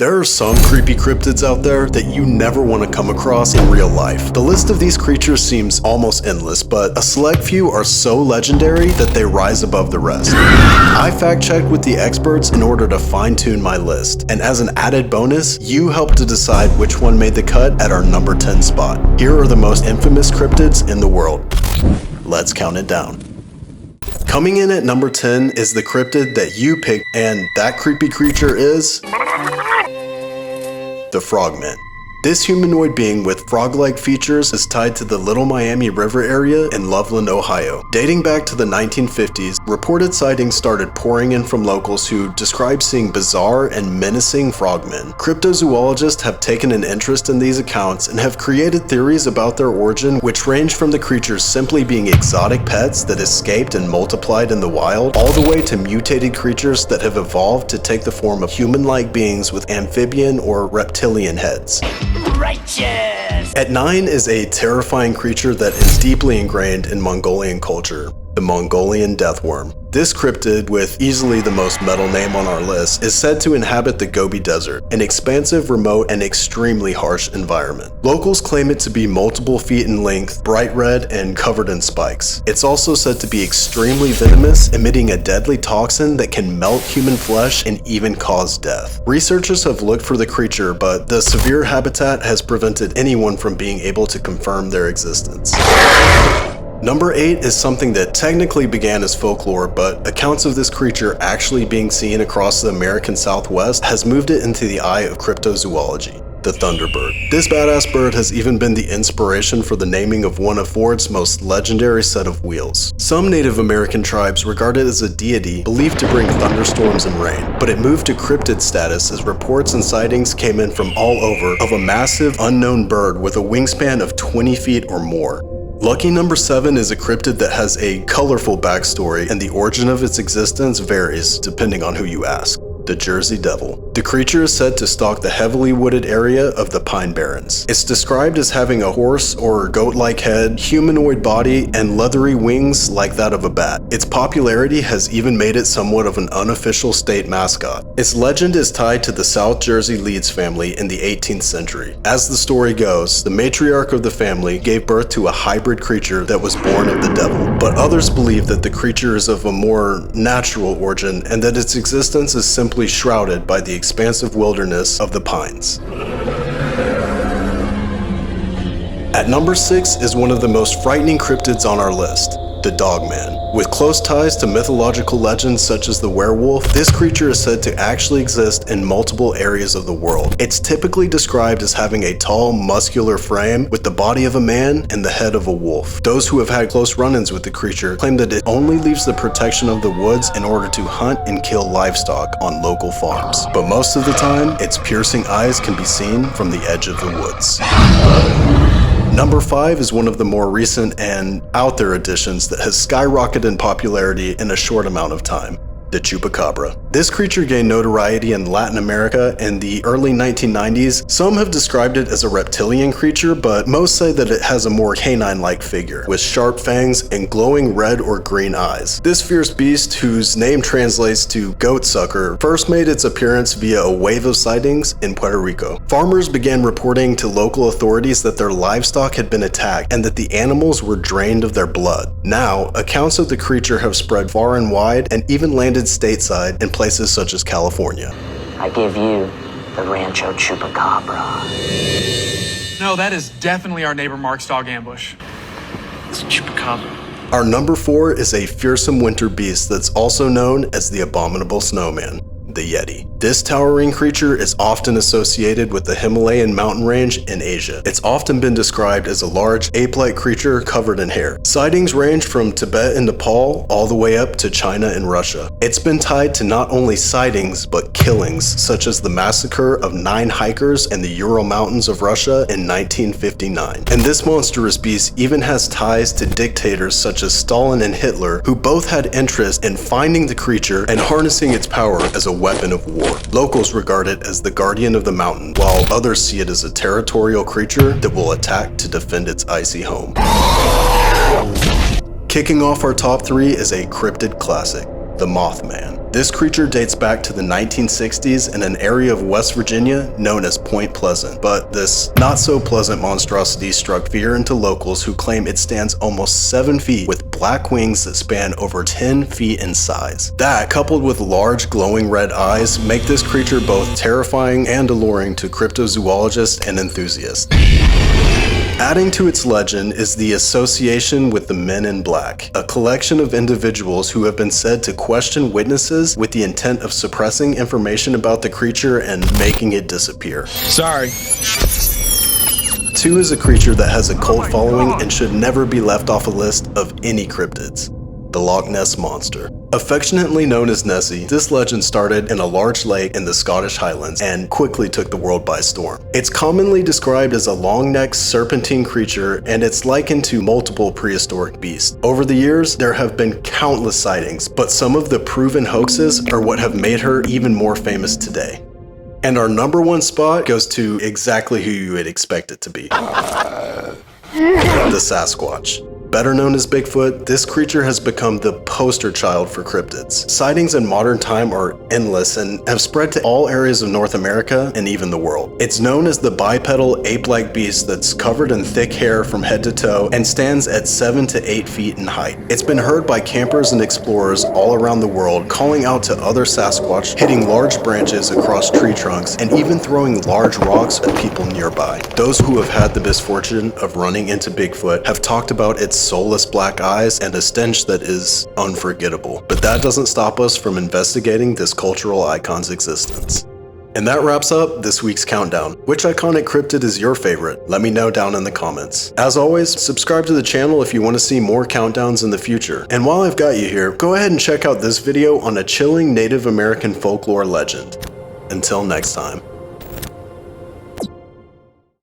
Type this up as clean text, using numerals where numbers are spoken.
There are some creepy cryptids out there that you never want to come across in real life. The list of these creatures seems almost endless, but a select few are so legendary that they rise above the rest. I fact-checked with the experts in order to fine-tune my list, and as an added bonus, you help to decide which one made the cut at our number 10 spot. Here are the most infamous cryptids in the world. Let's count it down. Coming in at number 10 is the cryptid that you picked, and that creepy creature is the Frogman. This humanoid being with frog-like features is tied to the Little Miami River area in Loveland, Ohio. Dating back to the 1950s, reported sightings started pouring in from locals who describe seeing bizarre and menacing frogmen. Cryptozoologists have taken an interest in these accounts and have created theories about their origin, which range from the creatures simply being exotic pets that escaped and multiplied in the wild, all the way to mutated creatures that have evolved to take the form of human-like beings with amphibian or reptilian heads. Righteous! At 9 is a terrifying creature that is deeply ingrained in Mongolian culture, the Mongolian deathworm. This cryptid, with easily the most metal name on our list, is said to inhabit the Gobi Desert, an expansive, remote, and extremely harsh environment. Locals claim it to be multiple feet in length, bright red, and covered in spikes. It's also said to be extremely venomous, emitting a deadly toxin that can melt human flesh and even cause death. Researchers have looked for the creature, but the severe habitat has prevented anyone from being able to confirm their existence. Number 8 is something that technically began as folklore, but accounts of this creature actually being seen across the American Southwest has moved it into the eye of cryptozoology. The Thunderbird. This badass bird has even been the inspiration for the naming of one of Ford's most legendary set of wheels. Some Native American tribes regard it as a deity believed to bring thunderstorms and rain, but it moved to cryptid status as reports and sightings came in from all over of a massive unknown bird with a wingspan of 20 feet or more. Lucky number 7 is a cryptid that has a colorful backstory, and the origin of its existence varies depending on who you ask. The Jersey Devil. The creature is said to stalk the heavily wooded area of the Pine Barrens. It's described as having a horse or goat-like head, humanoid body, and leathery wings like that of a bat. Its popularity has even made it somewhat of an unofficial state mascot. Its legend is tied to the South Jersey Leeds family in the 18th century. As the story goes, the matriarch of the family gave birth to a hybrid creature that was born of the devil, but others believe that the creature is of a more natural origin and that its existence is simply shrouded by the expansive wilderness of the pines. At number 6 is one of the most frightening cryptids on our list, the Dogman. With close ties to mythological legends such as the werewolf, this creature is said to actually exist in multiple areas of the world. It's typically described as having a tall, muscular frame with the body of a man and the head of a wolf. Those who have had close run-ins with the creature claim that it only leaves the protection of the woods in order to hunt and kill livestock on local farms. But most of the time, its piercing eyes can be seen from the edge of the woods. Number 5 is one of the more recent and out there additions that has skyrocketed in popularity in a short amount of time. The Chupacabra. This creature gained notoriety in Latin America in the early 1990s. Some have described it as a reptilian creature, but most say that it has a more canine-like figure, with sharp fangs and glowing red or green eyes. This fierce beast, whose name translates to goat sucker, first made its appearance via a wave of sightings in Puerto Rico. Farmers began reporting to local authorities that their livestock had been attacked and that the animals were drained of their blood. Now, accounts of the creature have spread far and wide and even landed stateside in places such as California. I give you the Rancho Chupacabra. No, that is definitely our neighbor Mark's dog ambush. It's a Chupacabra. Our number 4 is a fearsome winter beast that's also known as the Abominable Snowman, the Yeti. This towering creature is often associated with the Himalayan mountain range in Asia. It's often been described as a large ape-like creature covered in hair. Sightings range from Tibet and Nepal all the way up to China and Russia. It's been tied to not only sightings but killings, such as the massacre of 9 hikers in the Ural Mountains of Russia in 1959. And this monstrous beast even has ties to dictators such as Stalin and Hitler, who both had interest in finding the creature and harnessing its power as a weapon of war. Locals regard it as the guardian of the mountain, while others see it as a territorial creature that will attack to defend its icy home. Kicking off our top 3 is a cryptid classic, the Mothman. This creature dates back to the 1960s in an area of West Virginia known as Point Pleasant, but this not-so-pleasant monstrosity struck fear into locals who claim it stands almost 7 feet with black wings that span over 10 feet in size. That, coupled with large glowing red eyes, make this creature both terrifying and alluring to cryptozoologists and enthusiasts. Adding to its legend is the association with the Men in Black, a collection of individuals who have been said to question witnesses with the intent of suppressing information about the creature and making it disappear. Sorry. 2 is a creature that has a cult following and should never be left off a list of any cryptids. The Loch Ness Monster. Affectionately known as Nessie, this legend started in a large lake in the Scottish Highlands and quickly took the world by storm. It's commonly described as a long-necked serpentine creature, and it's likened to multiple prehistoric beasts. Over the years, there have been countless sightings, but some of the proven hoaxes are what have made her even more famous today. And our number 1 spot goes to exactly who you would expect it to be. The Sasquatch. Better known as Bigfoot, this creature has become the poster child for cryptids. Sightings in modern time are endless and have spread to all areas of North America and even the world. It's known as the bipedal ape-like beast that's covered in thick hair from head to toe and stands at 7 to 8 feet in height. It's been heard by campers and explorers all around the world, calling out to other Sasquatch, hitting large branches across tree trunks, and even throwing large rocks at people nearby. Those who have had the misfortune of running into Bigfoot have talked about its soulless black eyes and a stench that is unforgettable. But that doesn't stop us from investigating this cultural icon's existence. And that wraps up this week's countdown. Which iconic cryptid is your favorite? Let me know down in the comments. As always, subscribe to the channel if you want to see more countdowns in the future. And while I've got you here, go ahead and check out this video on a chilling Native American folklore legend. Until next time.